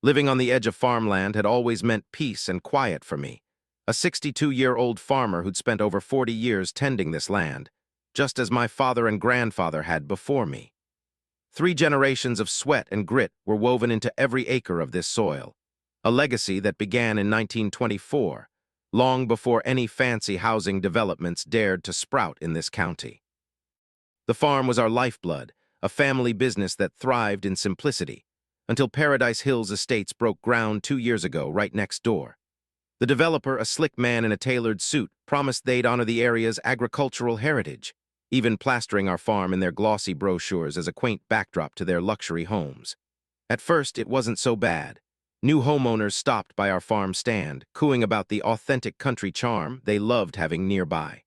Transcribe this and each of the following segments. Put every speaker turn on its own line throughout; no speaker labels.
Living on the edge of farmland had always meant peace and quiet for me. A 62-year-old farmer who'd spent over 40 years tending this land, just as my father and grandfather had before me. 3 generations of sweat and grit were woven into every acre of this soil, a legacy that began in 1924, long before any fancy housing developments dared to sprout in this county. The farm was our lifeblood, a family business that thrived in simplicity, until Paradise Hills Estates broke ground 2 years ago right next door. The developer, a slick man in a tailored suit, promised they'd honor the area's agricultural heritage, even plastering our farm in their glossy brochures as a quaint backdrop to their luxury homes. At first, it wasn't so bad. New homeowners stopped by our farm stand, cooing about the authentic country charm they loved having nearby.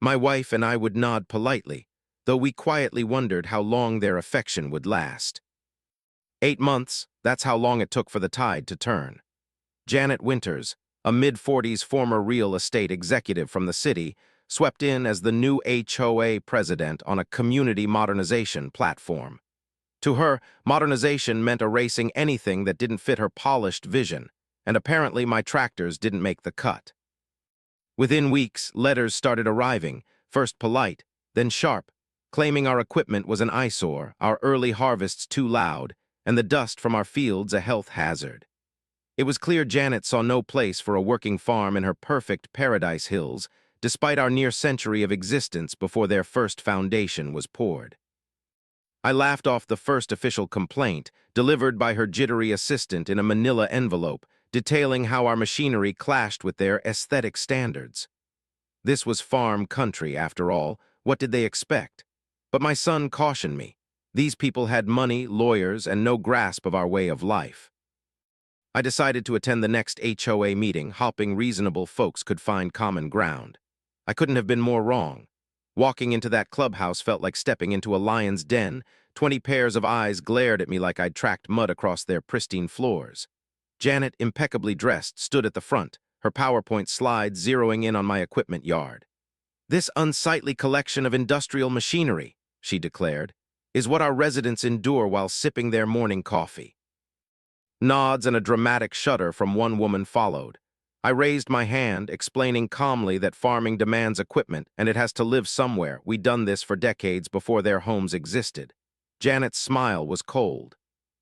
My wife and I would nod politely, though we quietly wondered how long their affection would last. 8 months, that's how long it took for the tide to turn. Janet Winters, a mid-40s former real estate executive from the city, swept in as the new HOA president on a community modernization platform. To her, modernization meant erasing anything that didn't fit her polished vision, and apparently my tractors didn't make the cut. Within weeks, letters started arriving, first polite, then sharp, claiming our equipment was an eyesore, our early harvests too loud, and the dust from our fields a health hazard. It was clear Janet saw no place for a working farm in her perfect Paradise Hills, despite our near-century of existence before their first foundation was poured. I laughed off the first official complaint, delivered by her jittery assistant in a manila envelope, detailing how our machinery clashed with their aesthetic standards. This was farm country, after all. What did they expect? But my son cautioned me. These people had money, lawyers, and no grasp of our way of life. I decided to attend the next HOA meeting, hoping reasonable folks could find common ground. I couldn't have been more wrong. Walking into that clubhouse felt like stepping into a lion's den. 20 pairs of eyes glared at me like I'd tracked mud across their pristine floors. Janet, impeccably dressed, stood at the front, her PowerPoint slides zeroing in on my equipment yard. "This unsightly collection of industrial machinery," she declared, "is what our residents endure while sipping their morning coffee." Nods and a dramatic shudder from one woman followed. I raised my hand, explaining calmly that farming demands equipment and it has to live somewhere. We'd done this for decades before their homes existed. Janet's smile was cold.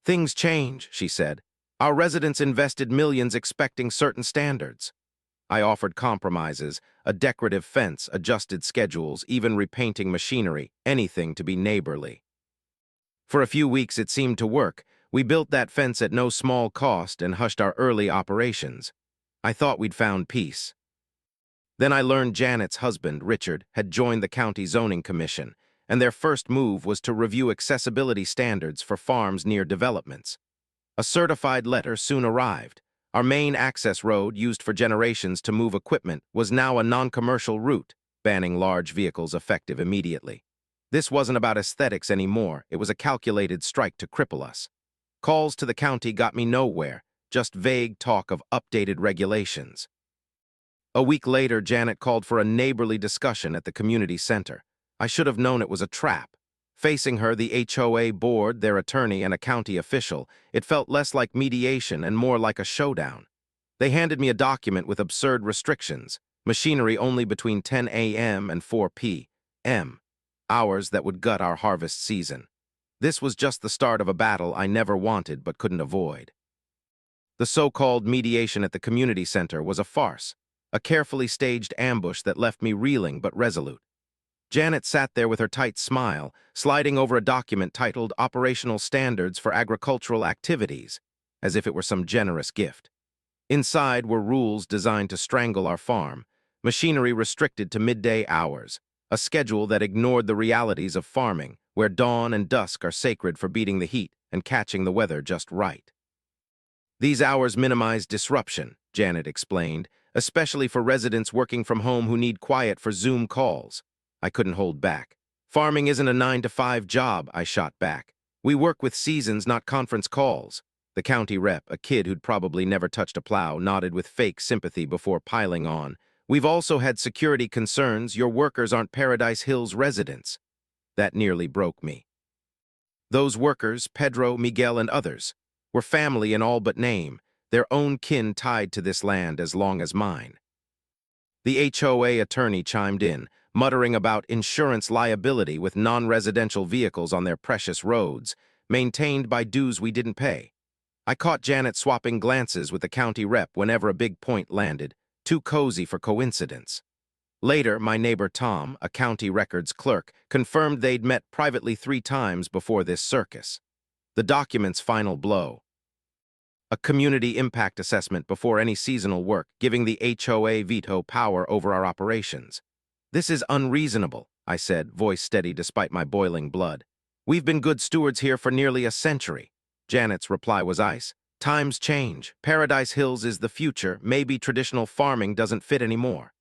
"Things change," she said. "Our residents invested millions expecting certain standards." I offered compromises, a decorative fence, adjusted schedules, even repainting machinery, anything to be neighborly. For a few weeks it seemed to work. We built that fence at no small cost and hushed our early operations. I thought we'd found peace. Then I learned Janet's husband, Richard, had joined the county zoning commission, and their first move was to review accessibility standards for farms near developments. A certified letter soon arrived. Our main access road, used for generations to move equipment, was now a non-commercial route, banning large vehicles effective immediately. This wasn't about aesthetics anymore. It was a calculated strike to cripple us. Calls to the county got me nowhere, just vague talk of updated regulations. A week later, Janet called for a neighborly discussion at the community center. I should have known it was a trap. Facing her, the HOA board, their attorney, and a county official, it felt less like mediation and more like a showdown. They handed me a document with absurd restrictions, machinery only between 10 a.m. and 4 p.m., hours that would gut our harvest season. This was just the start of a battle I never wanted but couldn't avoid. The so-called mediation at the community center was a farce, a carefully staged ambush that left me reeling but resolute. Janet sat there with her tight smile, sliding over a document titled Operational Standards for Agricultural Activities, as if it were some generous gift. Inside were rules designed to strangle our farm, machinery restricted to midday hours, a schedule that ignored the realities of farming, where dawn and dusk are sacred for beating the heat and catching the weather just right. These hours minimize disruption, Janet explained, especially for residents working from home who need quiet for Zoom calls. I couldn't hold back. "Farming isn't a 9-to-5 job," I shot back. "We work with seasons, not conference calls." The county rep, a kid who'd probably never touched a plow, nodded with fake sympathy before piling on. "We've also had security concerns. Your workers aren't Paradise Hills residents." That nearly broke me. "Those workers, Pedro, Miguel, and others. We're family in all but name, their own kin tied to this land as long as mine. The HOA attorney chimed in, muttering about insurance liability with non-residential vehicles on their precious roads, maintained by dues we didn't pay. I caught Janet swapping glances with the county rep whenever a big point landed, too cozy for coincidence. Later, my neighbor Tom, a county records clerk, confirmed they'd met privately 3 times before this circus. The document's final blow. A community impact assessment before any seasonal work, giving the HOA veto power over our operations. This is unreasonable, I said, voice steady despite my boiling blood. We've been good stewards here for nearly a century. Janet's reply was ice. Times change. Paradise Hills is the future. Maybe traditional farming doesn't fit anymore.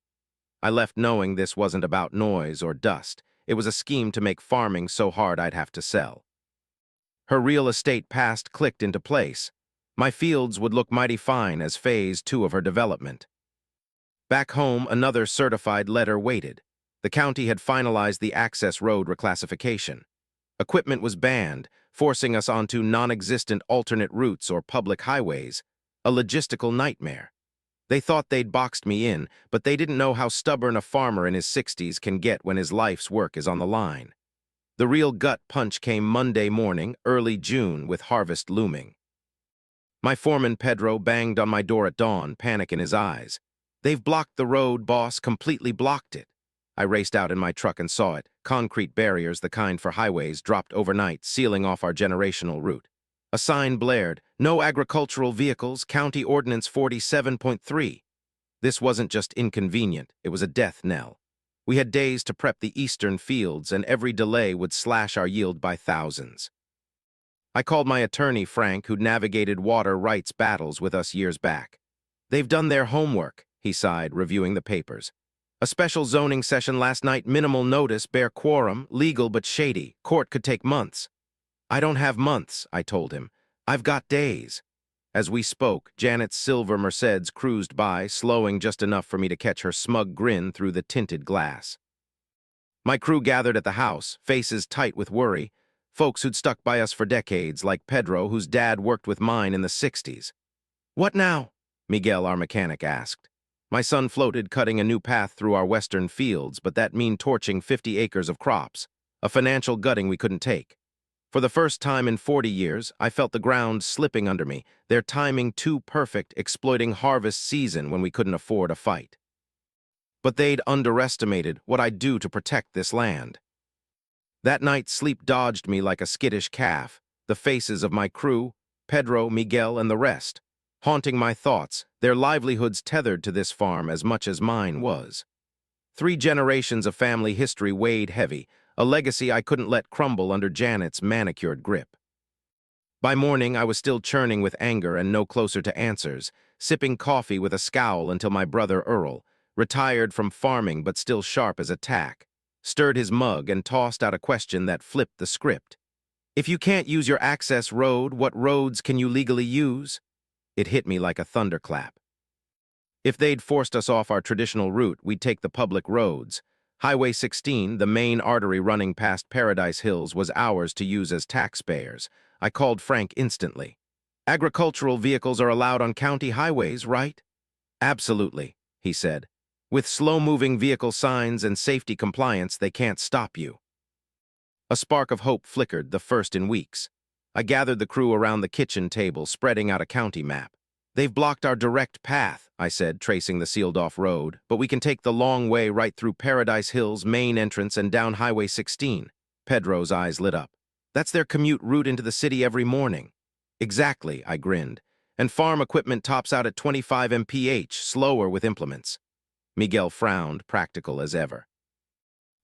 I left knowing this wasn't about noise or dust. It was a scheme to make farming so hard I'd have to sell. Her real estate past clicked into place. My fields would look mighty fine as phase 2 of her development. Back home, another certified letter waited. The county had finalized the access road reclassification. Equipment was banned, forcing us onto non-existent alternate routes or public highways, a logistical nightmare. They thought they'd boxed me in, but they didn't know how stubborn a farmer in his 60s can get when his life's work is on the line. The real gut punch came Monday morning, early June, with harvest looming. My foreman, Pedro, banged on my door at dawn, panic in his eyes. They've blocked the road, boss, completely blocked it. I raced out in my truck and saw it. Concrete barriers, the kind for highways, dropped overnight, sealing off our generational route. A sign blared, no agricultural vehicles, County Ordinance 47.3. This wasn't just inconvenient, it was a death knell. We had days to prep the eastern fields, and every delay would slash our yield by thousands. I called my attorney, Frank, who'd navigated water rights battles with us years back. They've done their homework, he sighed, reviewing the papers. A special zoning session last night, minimal notice, bare quorum, legal but shady. Court could take months. I don't have months, I told him. I've got days. As we spoke, Janet's silver Mercedes cruised by, slowing just enough for me to catch her smug grin through the tinted glass. My crew gathered at the house, faces tight with worry, folks who'd stuck by us for decades, like Pedro, whose dad worked with mine in the 60s. What now? Miguel, our mechanic, asked. My son floated, cutting a new path through our western fields, but that meant torching 50 acres of crops, a financial gutting we couldn't take. For the first time in 40 years, I felt the ground slipping under me, their timing too perfect, exploiting harvest season when we couldn't afford a fight. But they'd underestimated what I'd do to protect this land. That night, sleep dodged me like a skittish calf, the faces of my crew, Pedro, Miguel, and the rest, haunting my thoughts, their livelihoods tethered to this farm as much as mine was. 3 generations of family history weighed heavy, a legacy I couldn't let crumble under Janet's manicured grip. By morning, I was still churning with anger and no closer to answers, sipping coffee with a scowl until my brother Earl, retired from farming but still sharp as a tack, stirred his mug and tossed out a question that flipped the script. If you can't use your access road, what roads can you legally use? It hit me like a thunderclap. If they'd forced us off our traditional route, we'd take the public roads. Highway 16, the main artery running past Paradise Hills, was ours to use as taxpayers. I called Frank instantly. Agricultural vehicles are allowed on county highways, right? Absolutely, he said. With slow-moving vehicle signs and safety compliance, they can't stop you. A spark of hope flickered, the first in weeks. I gathered the crew around the kitchen table, spreading out a county map. They've blocked our direct path, I said, tracing the sealed-off road, but we can take the long way right through Paradise Hills' main entrance and down Highway 16. Pedro's eyes lit up. That's their commute route into the city every morning. Exactly, I grinned. And farm equipment tops out at 25 mph, slower with implements. Miguel frowned, practical as ever.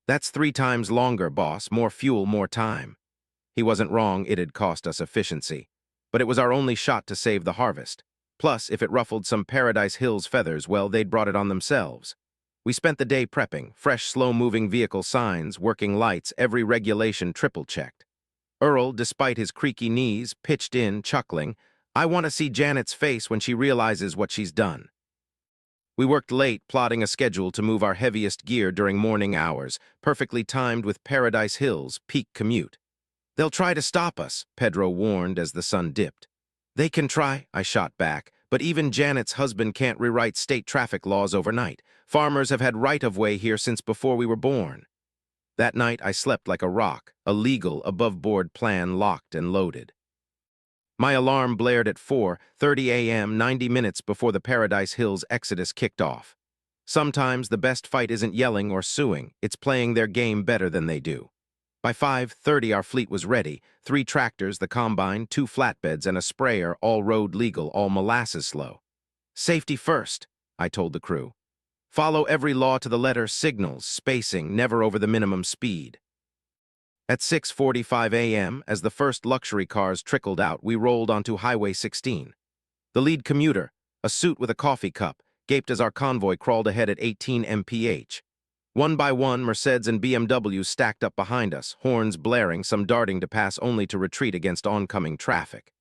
That's 3 times longer, boss. More fuel, more time. He wasn't wrong, it'd cost us efficiency. But it was our only shot to save the harvest. Plus, if it ruffled some Paradise Hills feathers, well, they'd brought it on themselves. We spent the day prepping, fresh, slow-moving vehicle signs, working lights, every regulation triple-checked. Earl, despite his creaky knees, pitched in, chuckling, I want to see Janet's face when she realizes what she's done. We worked late, plotting a schedule to move our heaviest gear during morning hours, perfectly timed with Paradise Hills' peak commute. They'll try to stop us, Pedro warned as the sun dipped. They can try, I shot back, but even Janet's husband can't rewrite state traffic laws overnight. Farmers have had right-of-way here since before we were born. That night, I slept like a rock, a legal, above-board plan locked and loaded. My alarm blared at 4:30 a.m., 90 minutes before the Paradise Hills exodus kicked off. Sometimes the best fight isn't yelling or suing, it's playing their game better than they do. By 5:30, our fleet was ready. 3 tractors, the combine, 2 flatbeds, and a sprayer, all road legal, all molasses slow. Safety first, I told the crew. Follow every law to the letter, signals, spacing, never over the minimum speed. At 6:45 a.m., as the first luxury cars trickled out, we rolled onto Highway 16. The lead commuter, a suit with a coffee cup, gaped as our convoy crawled ahead at 18 mph. One by one, Mercedes and BMWs stacked up behind us, horns blaring, some darting to pass only to retreat against oncoming traffic.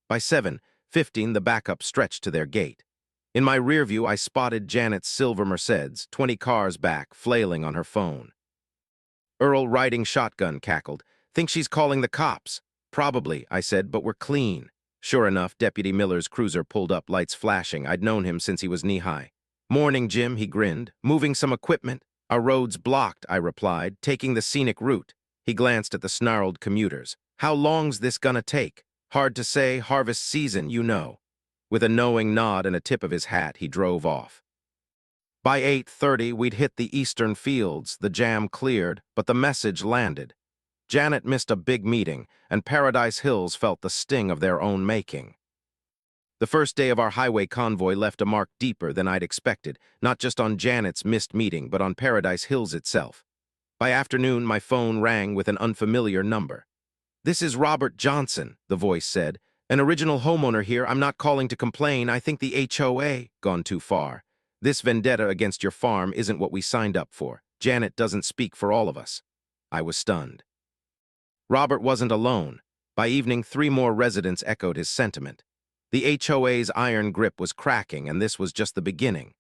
By 7:15, the backup stretched to their gate. In my rear view, I spotted Janet's silver Mercedes, 20 cars back, flailing on her phone. Earl, riding shotgun, cackled. Think she's calling the cops? Probably, I said, but we're clean. Sure enough, Deputy Miller's cruiser pulled up, lights flashing. I'd known him since he was knee-high. Morning, Jim, he grinned. Moving some equipment? Our road's blocked, I replied, taking the scenic route. He glanced at the snarled commuters. How long's this gonna take? Hard to say, harvest season, you know. With a knowing nod and a tip of his hat, he drove off. By 8:30, we'd hit the eastern fields. The jam cleared, but the message landed. Janet missed a big meeting, and Paradise Hills felt the sting of their own making. The first day of our highway convoy left a mark deeper than I'd expected, not just on Janet's missed meeting, but on Paradise Hills itself. By afternoon, my phone rang with an unfamiliar number. "This is Robert Johnson," the voice said. "An original homeowner here. I'm not calling to complain. I think the HOA gone too far. This vendetta against your farm isn't what we signed up for. Janet doesn't speak for all of us." I was stunned. Robert wasn't alone. By evening, 3 more residents echoed his sentiment. The HOA's iron grip was cracking, and this was just the beginning.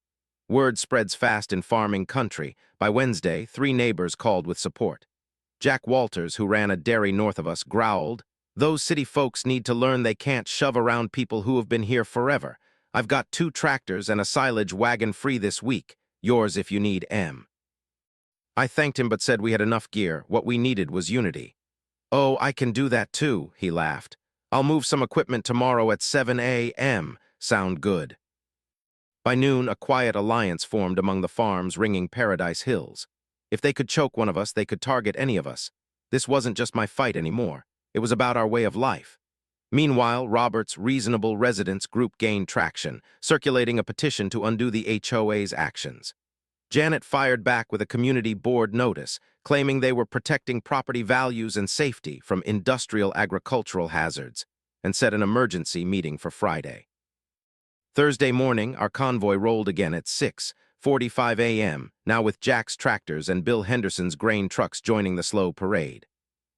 Word spreads fast in farming country. By Wednesday, 3 neighbors called with support. Jack Walters, who ran a dairy north of us, growled, "Those city folks need to learn they can't shove around people who have been here forever. I've got 2 tractors and a silage wagon free this week. Yours if you need M." I thanked him but said we had enough gear. What we needed was unity. "Oh, I can do that too," he laughed. "I'll move some equipment tomorrow at 7 a.m. Sound good?" By noon, a quiet alliance formed among the farms ringing Paradise Hills. If they could choke one of us, they could target any of us. This wasn't just my fight anymore. It was about our way of life. Meanwhile, Robert's Reasonable Residents group gained traction, circulating a petition to undo the HOA's actions. Janet fired back with a community board notice, claiming they were protecting property values and safety from industrial agricultural hazards, and set an emergency meeting for Friday. Thursday morning, our convoy rolled again at 6:45 a.m., now with Jack's tractors and Bill Henderson's grain trucks joining the slow parade.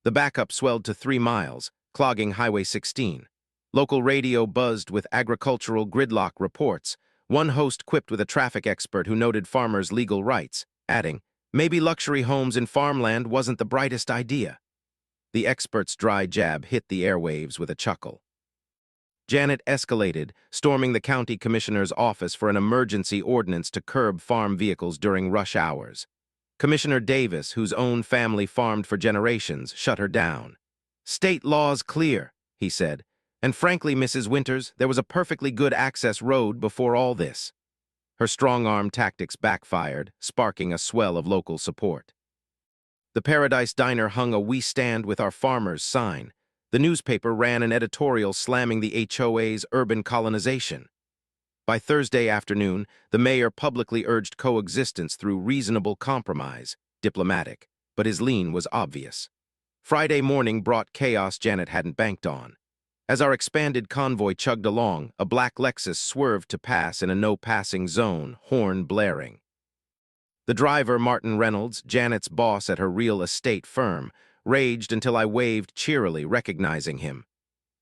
The backup swelled to 3 miles, clogging Highway 16. Local radio buzzed with agricultural gridlock reports. One host quipped with a traffic expert who noted farmers' legal rights, adding, "Maybe luxury homes in farmland wasn't the brightest idea." The expert's dry jab hit the airwaves with a chuckle. Janet escalated, storming the county commissioner's office for an emergency ordinance to curb farm vehicles during rush hours. Commissioner Davis, whose own family farmed for generations, shut her down. "State law's clear," he said. "And frankly, Mrs. Winters, there was a perfectly good access road before all this." Her strong-arm tactics backfired, sparking a swell of local support. The Paradise Diner hung a "We Stand with Our Farmers" sign. The newspaper ran an editorial slamming the HOA's urban colonization. By Thursday afternoon, the mayor publicly urged coexistence through reasonable compromise, diplomatic, but his lean was obvious. Friday morning brought chaos Janet hadn't banked on. As our expanded convoy chugged along, a black Lexus swerved to pass in a no-passing zone, horn blaring. The driver, Martin Reynolds, Janet's boss at her real estate firm, raged until I waved cheerily, recognizing him.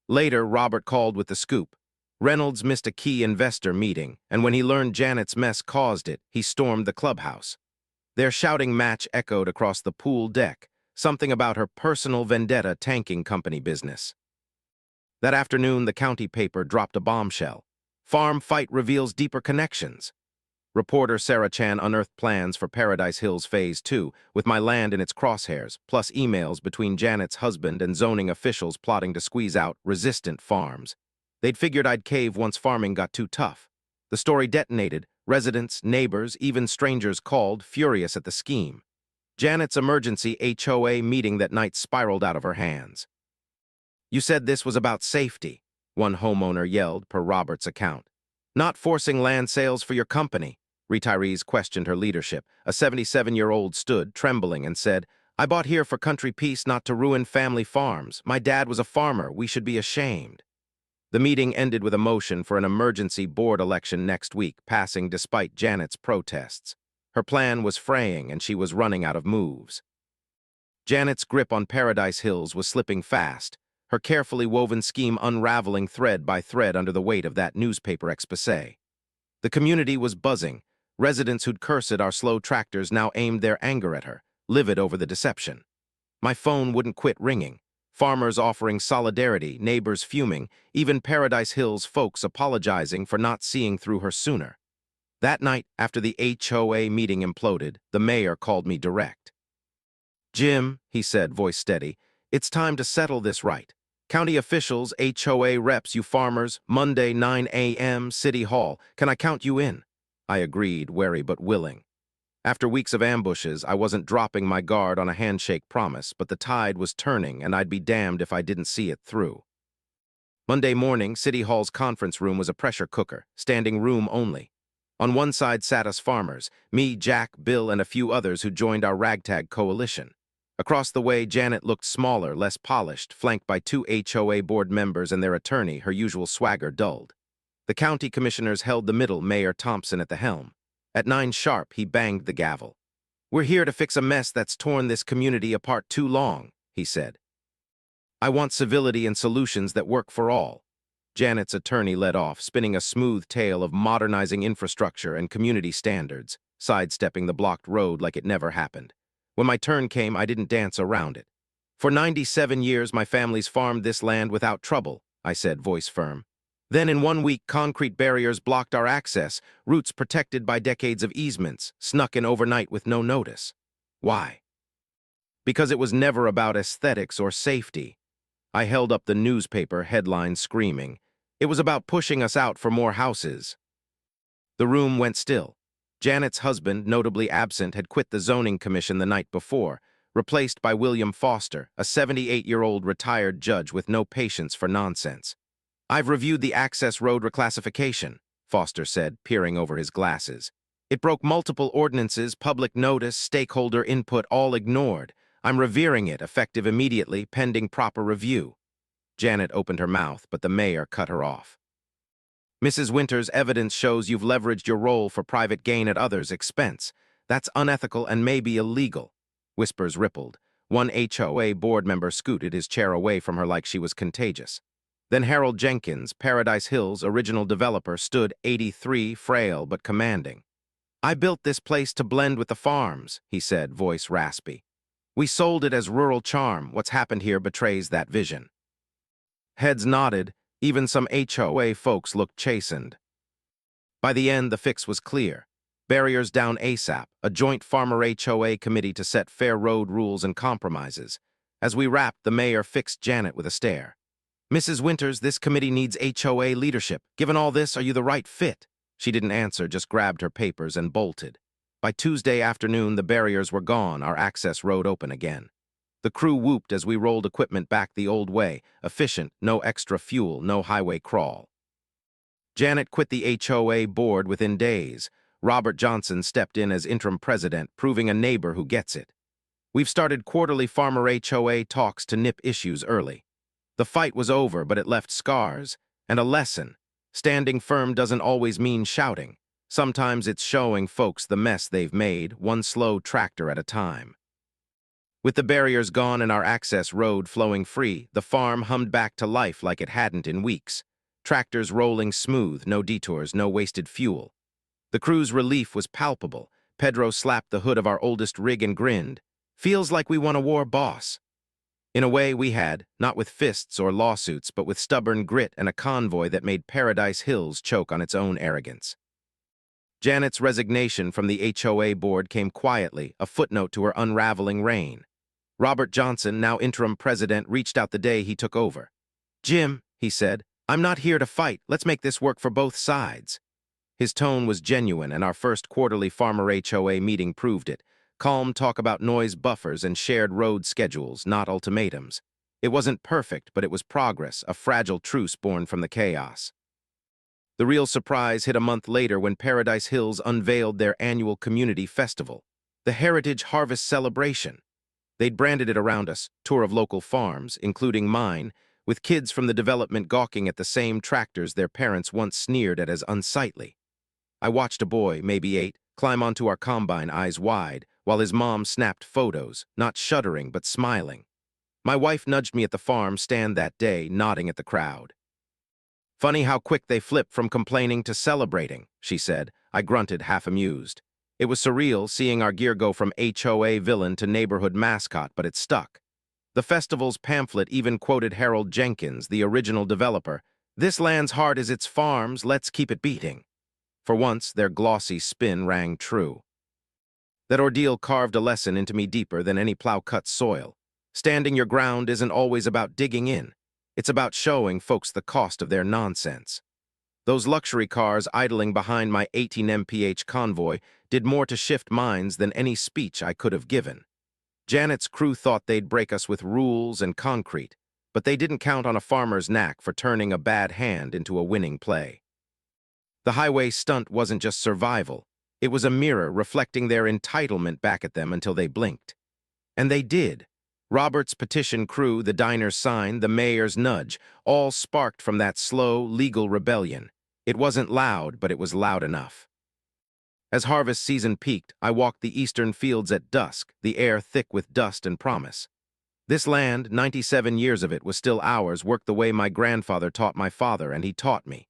Later, Robert called with the scoop. Reynolds missed a key investor meeting, and when he learned Janet's mess caused it, he stormed the clubhouse. Their shouting match echoed across the pool deck, something about her personal vendetta tanking company business. That afternoon, the county paper dropped a bombshell. Farm fight reveals deeper connections. Reporter Sarah Chan unearthed plans for Paradise Hills Phase 2, with my land in its crosshairs, plus emails between Janet's husband and zoning officials plotting to squeeze out resistant farms. They'd figured I'd cave once farming got too tough. The story detonated. Residents, neighbors, even strangers called, furious at the scheme. Janet's emergency HOA meeting that night spiraled out of her hands. "You said this was about safety," one homeowner yelled, per Robert's account. "Not forcing land sales for your company." Retirees questioned her leadership. A 77-year-old stood, trembling, and said, "I bought here for country peace, not to ruin family farms. My dad was a farmer. We should be ashamed." The meeting ended with a motion for an emergency board election next week, passing despite Janet's protests. Her plan was fraying, and she was running out of moves. Janet's grip on Paradise Hills was slipping fast, her carefully woven scheme unraveling thread by thread under the weight of that newspaper exposé. The community was buzzing. Residents who'd cursed at our slow tractors now aimed their anger at her, livid over the deception. My phone wouldn't quit ringing. Farmers offering solidarity, neighbors fuming, even Paradise Hills folks apologizing for not seeing through her sooner. That night, after the HOA meeting imploded, the mayor called me direct. "Jim," he said, voice steady, "it's time to settle this right. County officials, HOA reps, you farmers, Monday, 9 a.m., City Hall. Can I count you in?" I agreed, wary but willing. After weeks of ambushes, I wasn't dropping my guard on a handshake promise, but the tide was turning, and I'd be damned if I didn't see it through. Monday morning, City Hall's conference room was a pressure cooker, standing room only. On one side sat us farmers, me, Jack, Bill, and a few others who joined our ragtag coalition. Across the way, Janet looked smaller, less polished, flanked by 2 HOA board members and their attorney, her usual swagger dulled. The county commissioners held the middle, Mayor Thompson at the helm. At 9 sharp, he banged the gavel. "We're here to fix a mess that's torn this community apart too long," he said. "I want civility and solutions that work for all." Janet's attorney led off, spinning a smooth tale of modernizing infrastructure and community standards, sidestepping the blocked road like it never happened. When my turn came, I didn't dance around it. "For 97 years, my family's farmed this land without trouble," I said, voice firm. "Then in 1 week, concrete barriers blocked our access, routes protected by decades of easements, snuck in overnight with no notice. Why? Because it was never about aesthetics or safety." I held up the newspaper, headline screaming. "It was about pushing us out for more houses." The room went still. Janet's husband, notably absent, had quit the zoning commission the night before, replaced by William Foster, a 78-year-old retired judge with no patience for nonsense. "I've reviewed the access road reclassification," Foster said, peering over his glasses. "It broke multiple ordinances, public notice, stakeholder input, all ignored. I'm revering it, effective immediately, pending proper review." Janet opened her mouth, but the mayor cut her off. "Mrs. Winters, evidence shows you've leveraged your role for private gain at others' expense. That's unethical and maybe illegal." Whispers rippled. One HOA board member scooted his chair away from her like she was contagious. Then Harold Jenkins, Paradise Hills' original developer, stood 83, frail but commanding. "I built this place to blend with the farms," he said, voice raspy. "We sold it as rural charm. What's happened here betrays that vision." Heads nodded. Even some HOA folks looked chastened. By the end, the fix was clear. Barriers down ASAP, a joint farmer HOA committee to set fair road rules and compromises. As we wrapped, the mayor fixed Janet with a stare. "Mrs. Winters, this committee needs HOA leadership. Given all this, are you the right fit?" She didn't answer, just grabbed her papers and bolted. By Tuesday afternoon, the barriers were gone, our access road open again. The crew whooped as we rolled equipment back the old way, efficient, no extra fuel, no highway crawl. Janet quit the HOA board within days. Robert Johnson stepped in as interim president, proving a neighbor who gets it. We've started quarterly farmer HOA talks to nip issues early. The fight was over, but it left scars and a lesson. Standing firm doesn't always mean shouting. Sometimes it's showing folks the mess they've made, one slow tractor at a time. With the barriers gone and our access road flowing free, the farm hummed back to life like it hadn't in weeks. Tractors rolling smooth, no detours, no wasted fuel. The crew's relief was palpable. Pedro slapped the hood of our oldest rig and grinned. "Feels like we won a war, boss." In a way, we had, not with fists or lawsuits, but with stubborn grit and a convoy that made Paradise Hills choke on its own arrogance. Janet's resignation from the HOA board came quietly, a footnote to her unraveling reign. Robert Johnson, now interim president, reached out the day he took over. "Jim," he said, "I'm not here to fight. Let's make this work for both sides." His tone was genuine, and our first quarterly Farmer HOA meeting proved it. Calm talk about noise buffers and shared road schedules, not ultimatums. It wasn't perfect, but it was progress, a fragile truce born from the chaos. The real surprise hit a month later when Paradise Hills unveiled their annual community festival, the Heritage Harvest Celebration. They'd branded it around us, tour of local farms, including mine, with kids from the development gawking at the same tractors their parents once sneered at as unsightly. I watched a boy, maybe 8, climb onto our combine, eyes wide, while his mom snapped photos, not shuddering but smiling. My wife nudged me at the farm stand that day, nodding at the crowd. "Funny how quick they flip from complaining to celebrating," she said. I grunted, half amused. It was surreal seeing our gear go from HOA villain to neighborhood mascot, but it stuck. The festival's pamphlet even quoted Harold Jenkins, the original developer. "This land's heart is its farms, let's keep it beating." For once, their glossy spin rang true. That ordeal carved a lesson into me deeper than any plow-cut soil. Standing your ground isn't always about digging in. It's about showing folks the cost of their nonsense. Those luxury cars idling behind my 18 mph convoy did more to shift minds than any speech I could have given. Janet's crew thought they'd break us with rules and concrete, but they didn't count on a farmer's knack for turning a bad hand into a winning play. The highway stunt wasn't just survival. It was a mirror reflecting their entitlement back at them until they blinked. And they did. Robert's petition crew, the diner's sign, the mayor's nudge, all sparked from that slow, legal rebellion. It wasn't loud, but it was loud enough. As harvest season peaked, I walked the eastern fields at dusk, the air thick with dust and promise. This land, 97 years of it, was still ours, worked the way my grandfather taught my father, and he taught me.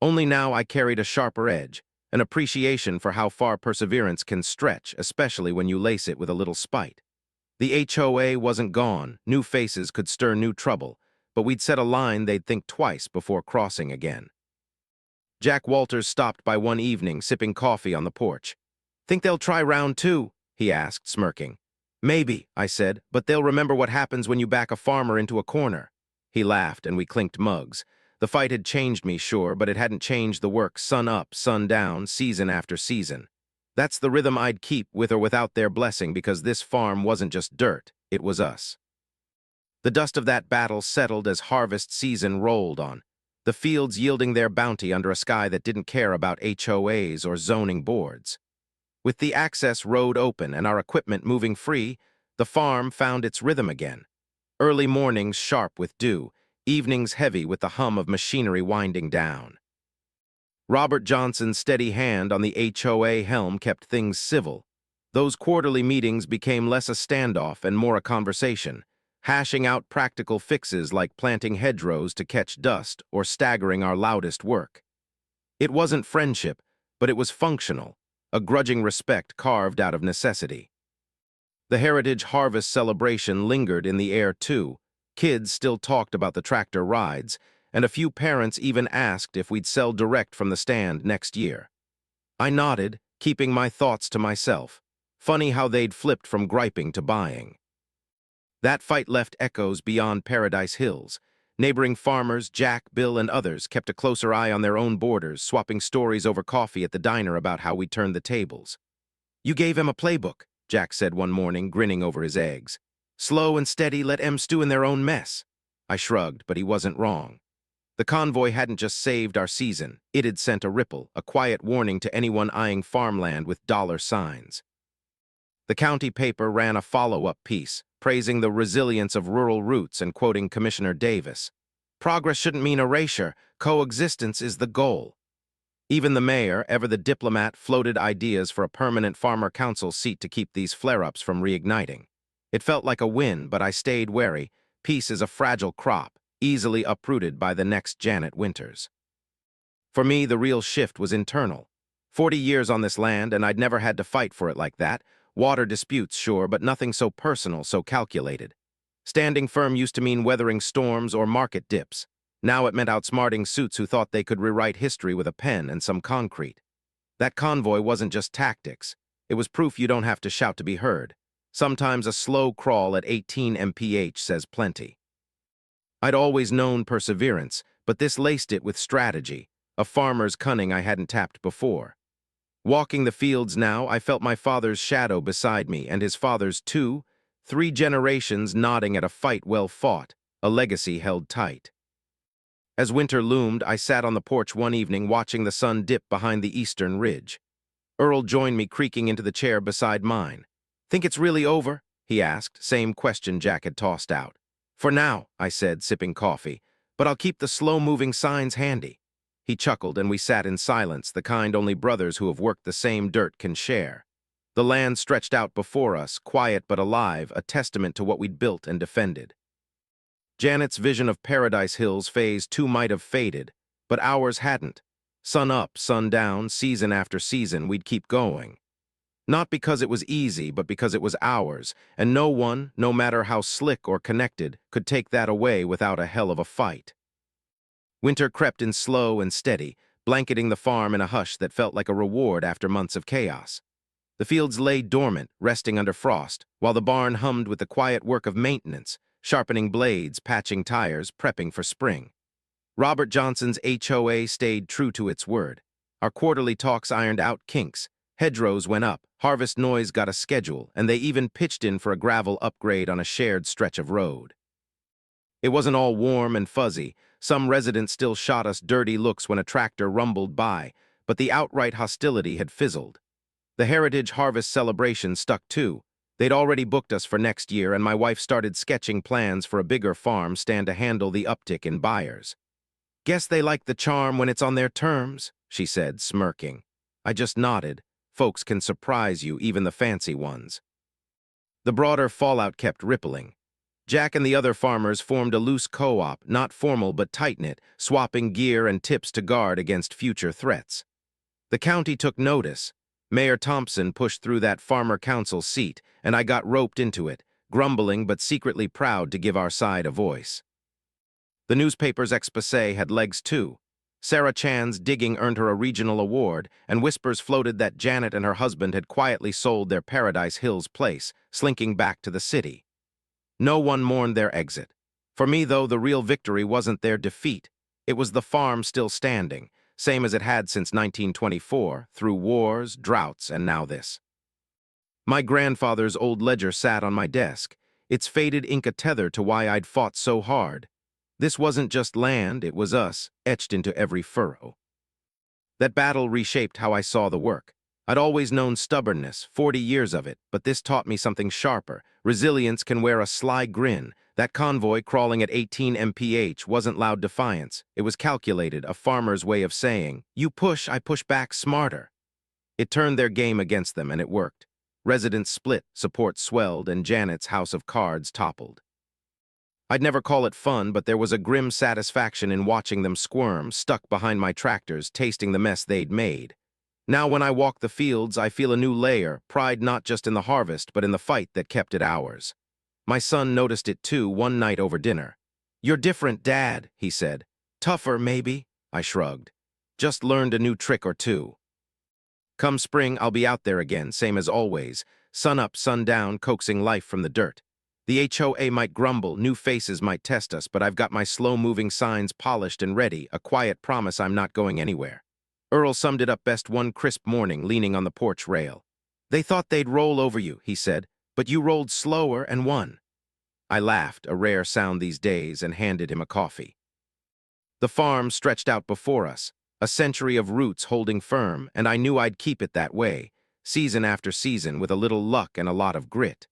Only now I carried a sharper edge, an appreciation for how far perseverance can stretch, especially when you lace it with a little spite. The HOA wasn't gone, new faces could stir new trouble, but we'd set a line they'd think twice before crossing again. Jack Walters stopped by one evening, sipping coffee on the porch. "Think they'll try round 2?" he asked, smirking. "Maybe," I said, "but they'll remember what happens when you back a farmer into a corner." He laughed, and we clinked mugs. The fight had changed me, sure, but it hadn't changed the work, sun up, sun down, season after season. That's the rhythm I'd keep with or without their blessing, because this farm wasn't just dirt, it was us. The dust of that battle settled as harvest season rolled on, the fields yielding their bounty under a sky that didn't care about HOAs or zoning boards. With the access road open and our equipment moving free, the farm found its rhythm again. Early mornings sharp with dew, evenings heavy with the hum of machinery winding down. Robert Johnson's steady hand on the HOA helm kept things civil. Those quarterly meetings became less a standoff and more a conversation, hashing out practical fixes like planting hedgerows to catch dust or staggering our loudest work. It wasn't friendship, but it was functional, a grudging respect carved out of necessity. The Heritage Harvest celebration lingered in the air too. Kids still talked about the tractor rides, and a few parents even asked if we'd sell direct from the stand next year. I nodded, keeping my thoughts to myself. Funny how they'd flipped from griping to buying. That fight left echoes beyond Paradise Hills. Neighboring farmers, Jack, Bill, and others kept a closer eye on their own borders, swapping stories over coffee at the diner about how we turned the tables. "You gave him a playbook," Jack said one morning, grinning over his eggs. "Slow and steady, let 'em stew in their own mess." I shrugged, but he wasn't wrong. The convoy hadn't just saved our season, it had sent a ripple, a quiet warning to anyone eyeing farmland with dollar signs. The county paper ran a follow-up piece, praising the resilience of rural roots and quoting Commissioner Davis. "Progress shouldn't mean erasure, coexistence is the goal." Even the mayor, ever the diplomat, floated ideas for a permanent farmer council seat to keep these flare-ups from reigniting. It felt like a win, but I stayed wary. Peace is a fragile crop, easily uprooted by the next Janet Winters. For me, the real shift was internal. 40 years on this land, and I'd never had to fight for it like that. Water disputes, sure, but nothing so personal, so calculated. Standing firm used to mean weathering storms or market dips. Now it meant outsmarting suits who thought they could rewrite history with a pen and some concrete. That convoy wasn't just tactics. It was proof you don't have to shout to be heard. Sometimes a slow crawl at 18 mph says plenty. I'd always known perseverance, but this laced it with strategy, a farmer's cunning I hadn't tapped before. Walking the fields now, I felt my father's shadow beside me, and his father's too, 3 generations nodding at a fight well fought, a legacy held tight. As winter loomed, I sat on the porch one evening watching the sun dip behind the eastern ridge. Earl joined me, creaking into the chair beside mine. "Think it's really over?" he asked, same question Jack had tossed out. "For now," I said, sipping coffee, "but I'll keep the slow-moving signs handy." He chuckled, and we sat in silence, the kind only brothers who have worked the same dirt can share. The land stretched out before us, quiet but alive, a testament to what we'd built and defended. Janet's vision of Paradise Hills phase 2 might have faded, but ours hadn't. Sun up, sun down, season after season, we'd keep going. Not because it was easy, but because it was ours, and no one, no matter how slick or connected, could take that away without a hell of a fight. Winter crept in slow and steady, blanketing the farm in a hush that felt like a reward after months of chaos. The fields lay dormant, resting under frost, while the barn hummed with the quiet work of maintenance, sharpening blades, patching tires, prepping for spring. Robert Johnson's HOA stayed true to its word. Our quarterly talks ironed out kinks. Hedgerows went up, harvest noise got a schedule, and they even pitched in for a gravel upgrade on a shared stretch of road. It wasn't all warm and fuzzy. Some residents still shot us dirty looks when a tractor rumbled by, but the outright hostility had fizzled. The Heritage Harvest celebration stuck too. They'd already booked us for next year, and my wife started sketching plans for a bigger farm stand to handle the uptick in buyers. "Guess they like the charm when it's on their terms," she said, smirking. I just nodded. Folks can surprise you, even the fancy ones. The broader fallout kept rippling. Jack and the other farmers formed a loose co-op, not formal but tight-knit, swapping gear and tips to guard against future threats. The county took notice. Mayor Thompson pushed through that farmer council seat, and I got roped into it, grumbling but secretly proud to give our side a voice. The newspaper's exposé had legs too. Sarah Chan's digging earned her a regional award, and whispers floated that Janet and her husband had quietly sold their Paradise Hills place, slinking back to the city. No one mourned their exit. For me, though, the real victory wasn't their defeat. It was the farm still standing, same as it had since 1924, through wars, droughts, and now this. My grandfather's old ledger sat on my desk, its faded ink a tether to why I'd fought so hard. This wasn't just land, it was us, etched into every furrow. That battle reshaped how I saw the work. I'd always known stubbornness, 40 years of it, but this taught me something sharper. Resilience can wear a sly grin. That convoy crawling at 18 mph wasn't loud defiance. It was calculated, a farmer's way of saying, "You push, I push back smarter." It turned their game against them, and it worked. Residents split, support swelled, and Janet's house of cards toppled. I'd never call it fun, but there was a grim satisfaction in watching them squirm, stuck behind my tractors, tasting the mess they'd made. Now when I walk the fields, I feel a new layer, pride not just in the harvest, but in the fight that kept it ours. My son noticed it too one night over dinner. "You're different, Dad," he said. "Tougher, maybe?" I shrugged. "Just learned a new trick or two." Come spring, I'll be out there again, same as always, sun up, sun down, coaxing life from the dirt. The HOA might grumble, new faces might test us, but I've got my slow-moving signs polished and ready, a quiet promise I'm not going anywhere. Earl summed it up best one crisp morning, leaning on the porch rail. "They thought they'd roll over you," he said, "but you rolled slower and won." I laughed, a rare sound these days, and handed him a coffee. The farm stretched out before us, a century of roots holding firm, and I knew I'd keep it that way, season after season, with a little luck and a lot of grit.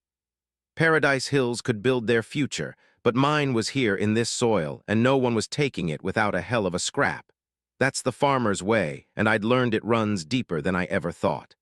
Paradise Hills could build their future, but mine was here in this soil, and no one was taking it without a hell of a scrap. That's the farmer's way, and I'd learned it runs deeper than I ever thought.